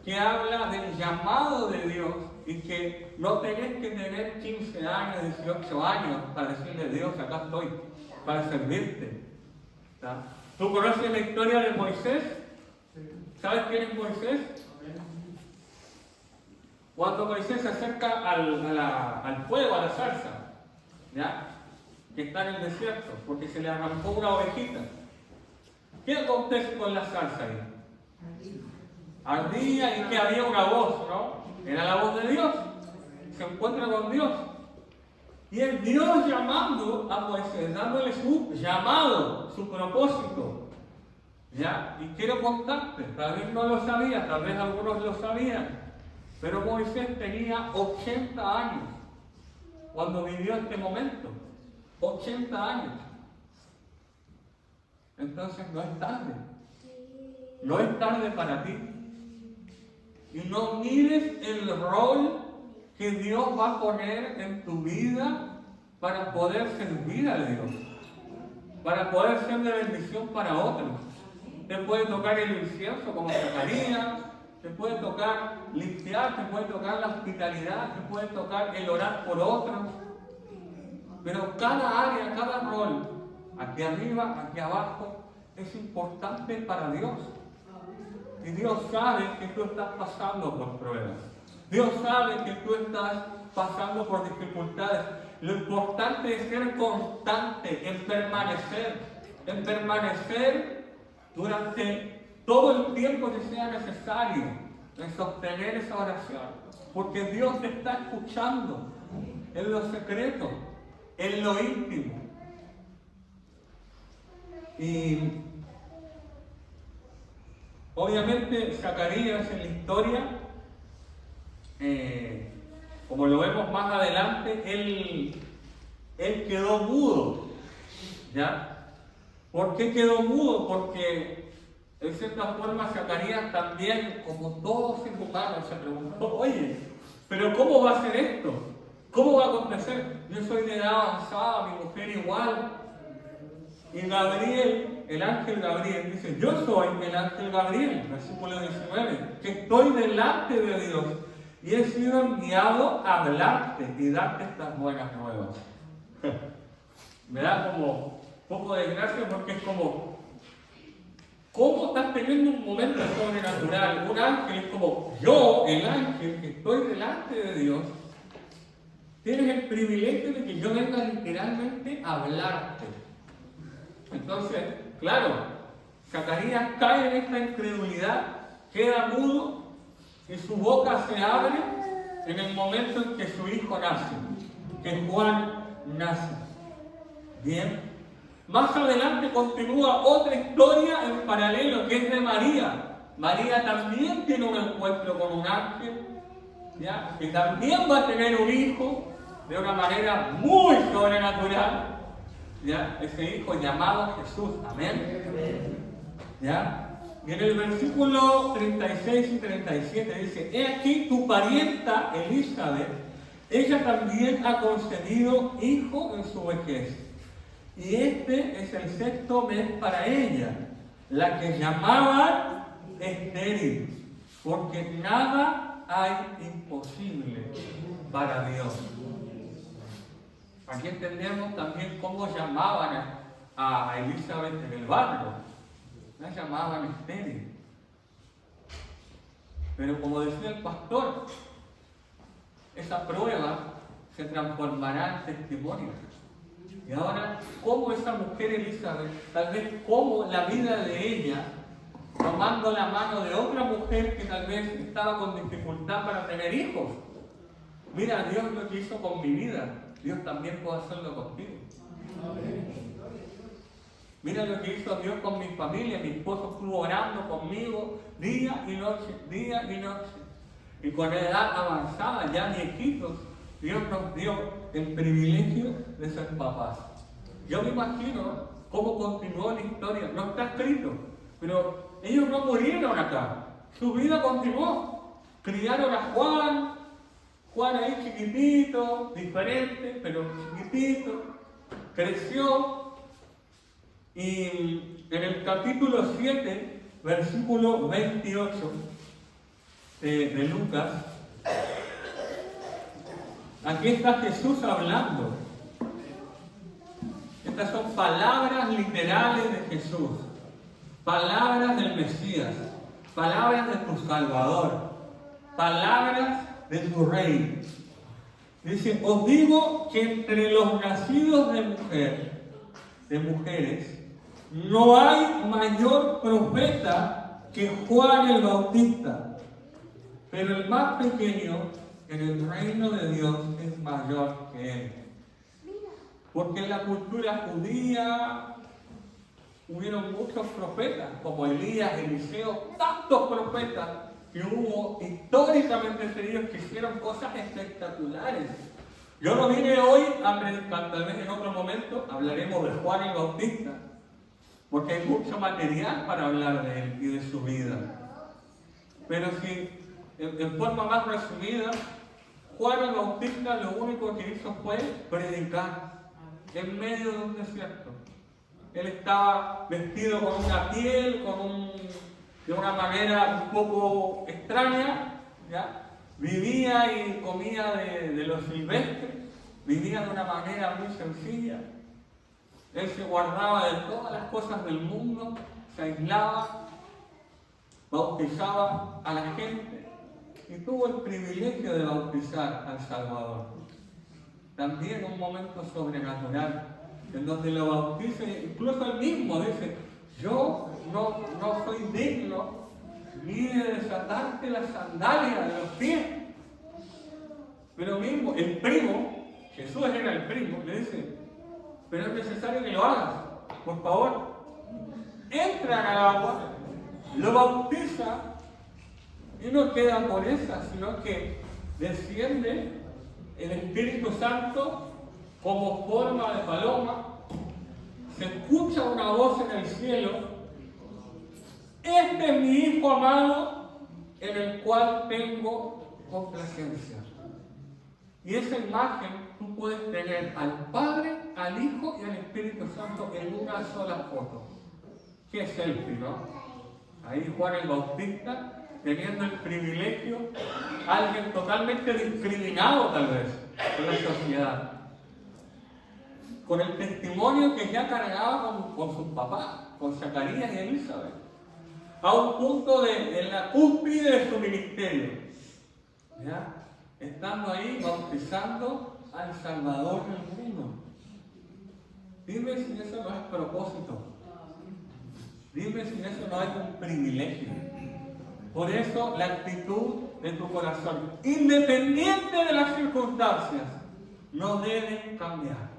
que habla del llamado de Dios y que no tenés que tener 15 años, 18 años para decirle a Dios, acá estoy, para servirte. ¿Está? ¿Tú conoces la historia de Moisés? ¿Sabes quién es Moisés? Cuando Moisés se acerca al fuego, a la zarza, ¿ya? Que está en el desierto, porque se le arrancó una ovejita. ¿Qué acontece con la zarza ahí? Ardía y que había una voz, ¿no? Era la voz de Dios. Se encuentra con Dios. Y es Dios llamando a Moisés, dándole su llamado, su propósito. ¿Ya? Y quiero contarte, tal vez no lo sabía, tal vez algunos lo sabían, pero Moisés tenía 80 años cuando vivió este momento. 80 años. Entonces no es tarde. No es tarde para ti. Y no mires el rol que Dios va a poner en tu vida para poder servir a Dios, para poder ser de bendición para otros. Te puede tocar el incienso como Zacarías, te puede tocar limpiar, te puede tocar la hospitalidad, te puede tocar el orar por otros. Pero cada área, cada rol, aquí arriba, aquí abajo, es importante para Dios. Y Dios sabe que tú estás pasando por pruebas. Dios sabe que tú estás pasando por dificultades. Lo importante es ser constante, en permanecer durante todo el tiempo que sea necesario, en sostener esa oración. Porque Dios te está escuchando en lo secreto, en lo íntimo. Y obviamente Zacarías en la historia, como lo vemos más adelante, él quedó mudo. ¿Ya? ¿Por qué quedó mudo? Porque de cierta forma Zacarías también, como todos en humanos, se preguntó, oye, pero ¿cómo va a ser esto? ¿Cómo va a acontecer? Yo soy de edad avanzada, mi mujer igual. Y Gabriel, el ángel Gabriel, dice, yo soy el ángel Gabriel, versículo 19, que estoy delante de Dios y he sido enviado a hablarte y darte estas buenas nuevas. Me da como un poco de gracia porque es como, ¿cómo estás teniendo un momento sobrenatural? Un ángel es como, yo, el ángel, que estoy delante de Dios, tienes el privilegio de que yo venga literalmente a hablarte. Entonces, claro, Zacarías cae en esta incredulidad, queda mudo y su boca se abre en el momento en que su hijo nace, que Juan nace. Bien. Más adelante continúa otra historia en paralelo que es de María. María también tiene un encuentro con un ángel, ¿ya? Que también va a tener un hijo de una manera muy sobrenatural. ¿Ya? Ese hijo llamado Jesús, amén. ¿Ya? Y en el versículo 36 y 37 dice, he aquí tu parienta Elizabeth, ella también ha concebido hijo en su vejez. Y este es el sexto mes para ella, la que llamaban estéril, porque nada hay imposible para Dios. Aquí entendemos también cómo llamaban a Elizabeth en el barrio. La llamaban estéril. Pero como decía el pastor, esa prueba se transformará en testimonio. Y ahora, cómo esa mujer Elizabeth, tal vez cómo la vida de ella, tomando la mano de otra mujer que tal vez estaba con dificultad para tener hijos. Mira, Dios lo que hizo con mi vida, Dios también puede hacerlo contigo. Mira lo que hizo Dios con mi familia. Mi esposo estuvo orando conmigo día y noche, día y noche. Y con edad avanzada, ya viejitos, Dios nos dio el privilegio de ser papás. Yo me imagino cómo continuó la historia. No está escrito, pero ellos no murieron acá. Su vida continuó. Criaron a Juan. Juan ahí chiquitito, diferente, pero chiquitito. Creció. Y en el capítulo 7, versículo 28 de Lucas, aquí está Jesús hablando. Estas son palabras literales de Jesús, palabras del Mesías, palabras de tu Salvador, palabras de tu Rey. Dice, os digo que entre los nacidos de mujeres, no hay mayor profeta que Juan el Bautista, pero el más pequeño en el reino de Dios es mayor que él. Porque en la cultura judía hubieron muchos profetas, como Elías, Eliseo, tantos profetas que hubo históricamente entre ellos que hicieron cosas espectaculares. Yo no vine hoy a predicar, tal vez en otro momento hablaremos de Juan el Bautista, porque hay mucho material para hablar de él y de su vida. Pero si, en forma más resumida, Juan el Bautista lo único que hizo fue predicar en medio de un desierto. Él estaba vestido con una piel, de una manera un poco extraña, ¿ya? Vivía y comía de lo silvestre, vivía de una manera muy sencilla. Él se guardaba de todas las cosas del mundo, se aislaba, bautizaba a la gente y tuvo el privilegio de bautizar al Salvador. También un momento sobrenatural, en donde lo bautiza, incluso él mismo dice, yo no soy digno ni de desatarte las sandalias de los pies. Pero mismo, el primo, Jesús era el primo, le dice, pero es necesario que lo hagas, por favor. Entra al agua, lo bautiza y no queda por esa, sino que desciende el Espíritu Santo como forma de paloma, se escucha una voz en el cielo, este es mi Hijo amado en el cual tengo complacencia. Y esa imagen tú puedes tener al Padre, al Hijo y al Espíritu Santo en una sola foto. Qué selfie, ¿no? Ahí Juan el Bautista teniendo el privilegio, alguien totalmente discriminado tal vez en la sociedad, con el testimonio que ya cargaba con sus papás, con Zacarías y Elizabeth, a un punto en la cúspide de su ministerio, ¿ya? Estando ahí bautizando al Salvador del mundo. Dime si eso no es propósito. Dime si eso no es un privilegio. Por eso la actitud de tu corazón, independiente de las circunstancias, no debe cambiar.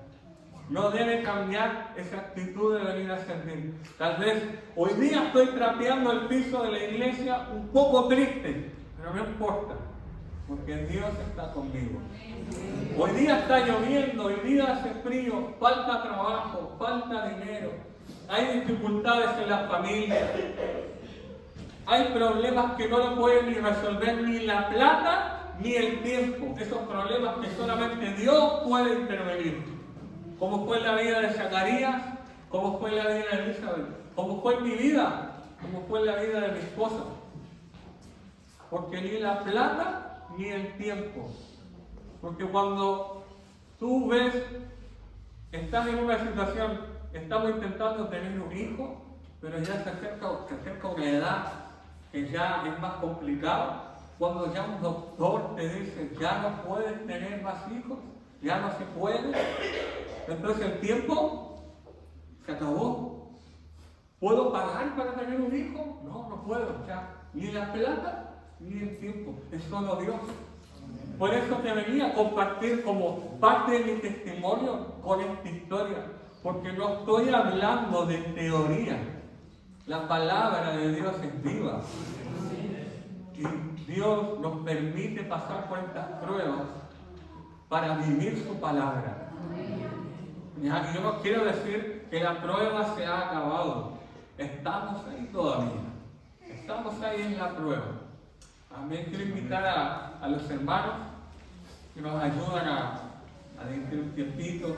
No debe cambiar esa actitud de venir a servir. Tal vez hoy día estoy trapeando el piso de la iglesia un poco triste, pero no importa, porque Dios está conmigo. Hoy día está lloviendo, hoy día hace frío, falta trabajo, falta dinero, hay dificultades en la familia, hay problemas que no lo pueden ni resolver ni la plata ni el tiempo. Esos problemas que solamente Dios puede intervenir. Como fue en la vida de Zacarías, como fue en la vida de Elizabeth, como fue en mi vida, como fue en la vida de mi esposa. Porque ni la plata ni el tiempo. Porque cuando tú ves, estás en una situación estamos intentando tener un hijo, pero ya se acerca una edad que ya es más complicado. Cuando ya un doctor te dice, ya no puedes tener más hijos, ya no se puede, entonces el tiempo se acabó. ¿Puedo pagar para tener un hijo? No, no puedo, ya. Ni la plata, ni el tiempo, es solo Dios. Por eso te venía a compartir como parte de mi testimonio con esta historia, porque no estoy hablando de teoría. La palabra de Dios es viva. Y Dios nos permite pasar por estas pruebas para vivir su palabra. Y yo no quiero decir que la prueba se ha acabado. Estamos ahí todavía. Estamos ahí en la prueba. Amén. Quiero invitar a los hermanos que nos ayudan a dedicar un tiempito